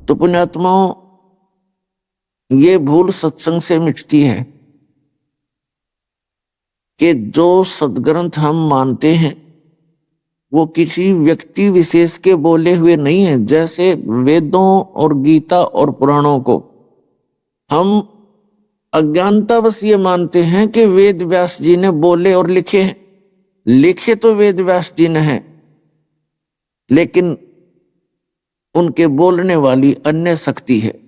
तो पुण्यात्माओं, ये भूल सत्संग से मिटती है कि जो सद्ग्रंथ हम मानते हैं वो किसी व्यक्ति विशेष के बोले हुए नहीं है। जैसे वेदों और गीता और पुराणों को हम अज्ञानतावश ये मानते हैं कि वेद व्यास जी ने बोले और लिखे हैं। लिखे तो वेद व्यास जी ने हैं, लेकिन उनके बोलने वाली अन्य शक्ति है।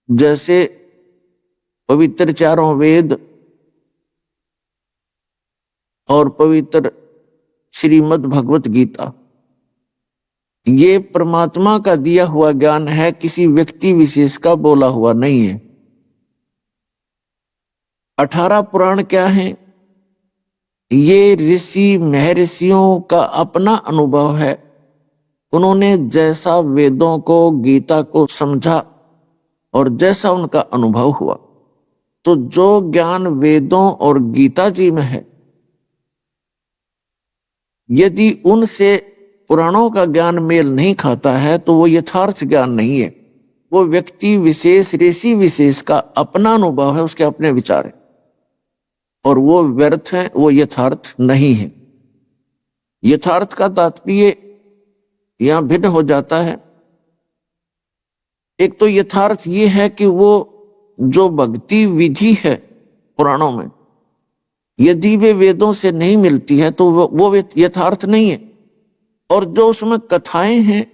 जैसे पवित्र चारों वेद और पवित्र श्रीमद् भगवत गीता, ये परमात्मा का दिया हुआ ज्ञान है, किसी व्यक्ति विशेष का बोला हुआ नहीं है। 18 पुराण क्या है? ये ऋषि महर्षियों का अपना अनुभव है। उन्होंने जैसा वेदों को गीता को समझा और जैसा उनका अनुभव हुआ, तो जो ज्ञान वेदों और गीता जी में है, यदि उनसे पुराणों का ज्ञान मेल नहीं खाता है तो वो यथार्थ ज्ञान नहीं है। वो व्यक्ति विशेष ऋषि विशेष का अपना अनुभव है, उसके अपने विचार है, और वो व्यर्थ है, वो यथार्थ नहीं है। यथार्थ का तात्पर्य यहां भिन्न हो जाता है। एक तो यथार्थ ये है कि वो जो भक्ति विधि है पुराणों में, यदि वे वेदों से नहीं मिलती है तो वो यथार्थ नहीं है। और जो उसमें कथाएं हैं,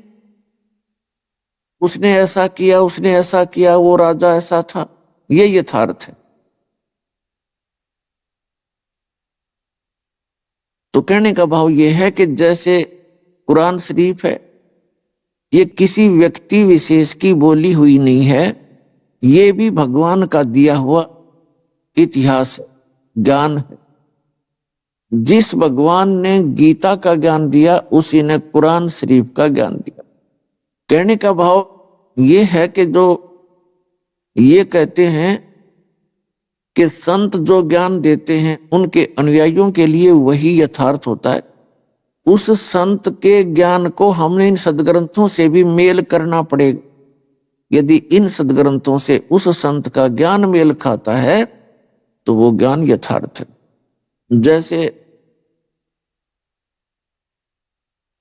उसने ऐसा किया, उसने ऐसा किया, वो राजा ऐसा था, ये यथार्थ है। तो कहने का भाव ये है कि जैसे कुरान शरीफ है, ये किसी व्यक्ति विशेष की बोली हुई नहीं है, ये भी भगवान का दिया हुआ इतिहास है, ज्ञान है। जिस भगवान ने गीता का ज्ञान दिया, उसी ने कुरान शरीफ का ज्ञान दिया। कहने का भाव ये है कि जो ये कहते हैं कि संत जो ज्ञान देते हैं उनके अनुयायियों के लिए वही यथार्थ होता है, उस संत के ज्ञान को हमने इन सदग्रंथों से भी मेल करना पड़ेगा। यदि इन सदग्रंथों से उस संत का ज्ञान मेल खाता है तो वो ज्ञान यथार्थ है। जैसे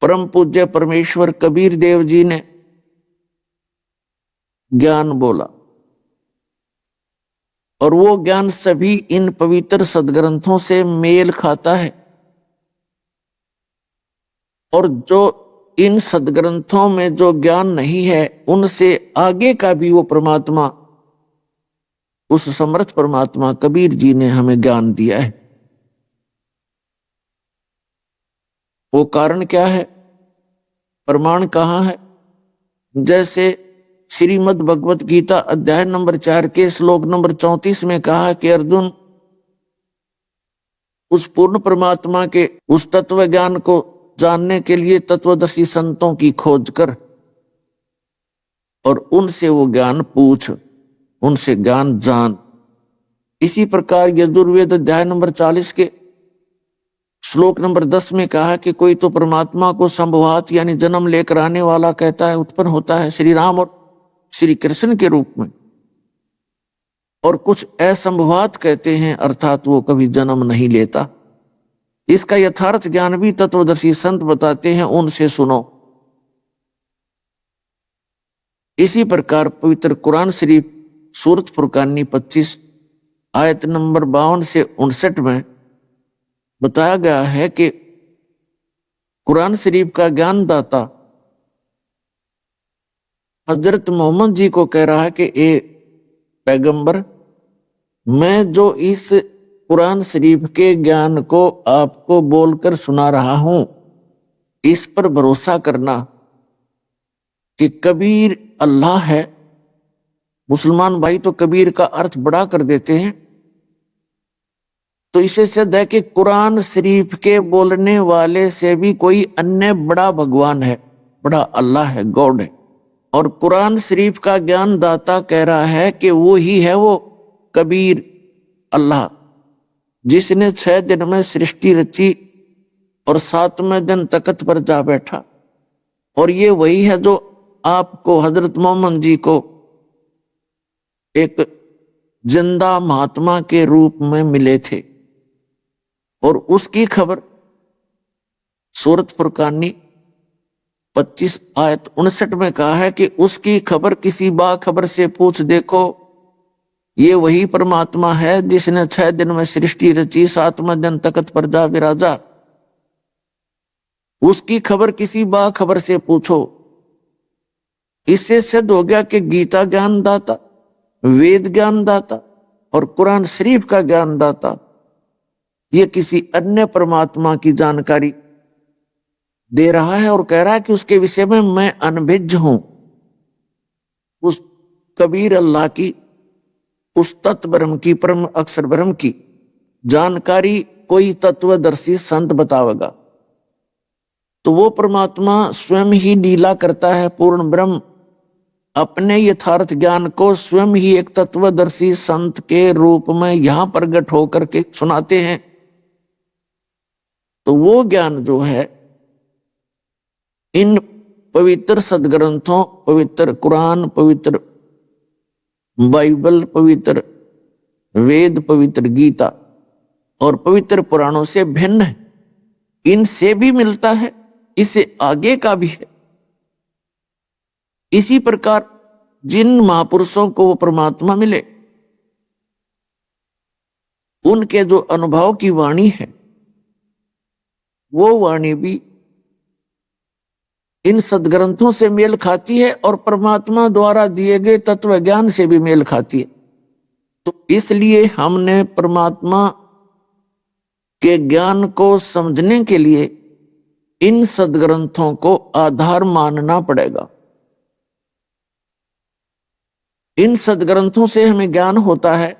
परम पूज्य परमेश्वर कबीर देव जी ने ज्ञान बोला, और वो ज्ञान सभी इन पवित्र सदग्रंथों से मेल खाता है। और जो इन सदग्रंथों में जो ज्ञान नहीं है, उनसे आगे का भी वो परमात्मा, उस समर्थ परमात्मा कबीर जी ने हमें ज्ञान दिया है। वो कारण क्या है, प्रमाण कहाँ है? जैसे श्रीमद् भगवत गीता अध्याय नंबर 4 के श्लोक नंबर 34 में कहा कि अर्जुन, उस पूर्ण परमात्मा के उस तत्व ज्ञान को जानने के लिए तत्वदर्शी संतों की खोज कर और उनसे वो ज्ञान पूछ, उनसे ज्ञान जान। इसी प्रकार यजुर्वेद अध्याय नंबर 40 के श्लोक नंबर 10 में कहा कि कोई तो परमात्मा को संभवात यानी जन्म लेकर आने वाला कहता है, उत्पन्न होता है श्री राम और श्री कृष्ण के रूप में, और कुछ असंभवात कहते हैं, अर्थात वो कभी जन्म नहीं लेता। इसका यथार्थ ज्ञान भी तत्वदर्शी संत बताते हैं, उनसे सुनो। इसी प्रकार पवित्र कुरान शरीफ सूरत फुरकानी 25 आयत नंबर 52 से 59 में बताया गया है कि कुरान शरीफ का ज्ञान दाता हजरत मोहम्मद जी को कह रहा है कि ए पैगंबर, मैं जो इस कुरान शरीफ के ज्ञान को आपको बोलकर सुना रहा हूं, इस पर भरोसा करना कि कबीर अल्लाह है। मुसलमान भाई तो कबीर का अर्थ बड़ा कर देते हैं, तो इसे सिद्ध है कि कुरान शरीफ के बोलने वाले से भी कोई अन्य बड़ा भगवान है, बड़ा अल्लाह है, गॉड है। और कुरान शरीफ का ज्ञान दाता कह रहा है कि वो ही है वो कबीर अल्लाह, जिसने 6 दिन में सृष्टि रची और 7वें दिन तख्त पर जा बैठा। और ये वही है जो आपको हजरत मोहम्मद जी को एक जिंदा महात्मा के रूप में मिले थे, और उसकी खबर सूरत फुरकानी 25 आयत 59 में कहा है कि उसकी खबर किसी बाखबर से पूछ देखो, ये वही परमात्मा है जिसने 6 दिन में सृष्टि रची, 7वें दिन तख्त पर जा विराजा। उसकी खबर किसी बाखबर से पूछो। इससे सिद्ध हो गया कि गीता ज्ञान दाता, वेद ज्ञान दाता और कुरान शरीफ का ज्ञान दाता ये किसी अन्य परमात्मा की जानकारी दे रहा है और कह रहा है कि उसके विषय में मैं अनभिज्ञ हूं। उस कबीर अल्लाह की, उस तत्व ब्रह्म की, परम अक्षर ब्रह्म की जानकारी कोई तत्वदर्शी संत बतावेगा तो वो परमात्मा स्वयं ही लीला करता है। पूर्ण ब्रह्म अपने यथार्थ ज्ञान को स्वयं ही एक तत्वदर्शी संत के रूप में यहां प्रकट होकर के सुनाते हैं। तो वो ज्ञान जो है इन पवित्र सदग्रंथों, पवित्र कुरान, पवित्र बाइबल, पवित्र वेद, पवित्र गीता और पवित्र पुराणों से भिन्न है। इनसे भी मिलता है, इससे आगे का भी है। इसी प्रकार जिन महापुरुषों को वो परमात्मा मिले उनके जो अनुभव की वाणी है वो वाणी भी इन सदग्रंथों से मेल खाती है और परमात्मा द्वारा दिए गए तत्व ज्ञान से भी मेल खाती है। तो इसलिए हमने परमात्मा के ज्ञान को समझने के लिए इन सदग्रंथों को आधार मानना पड़ेगा। इन सदग्रंथों से हमें ज्ञान होता है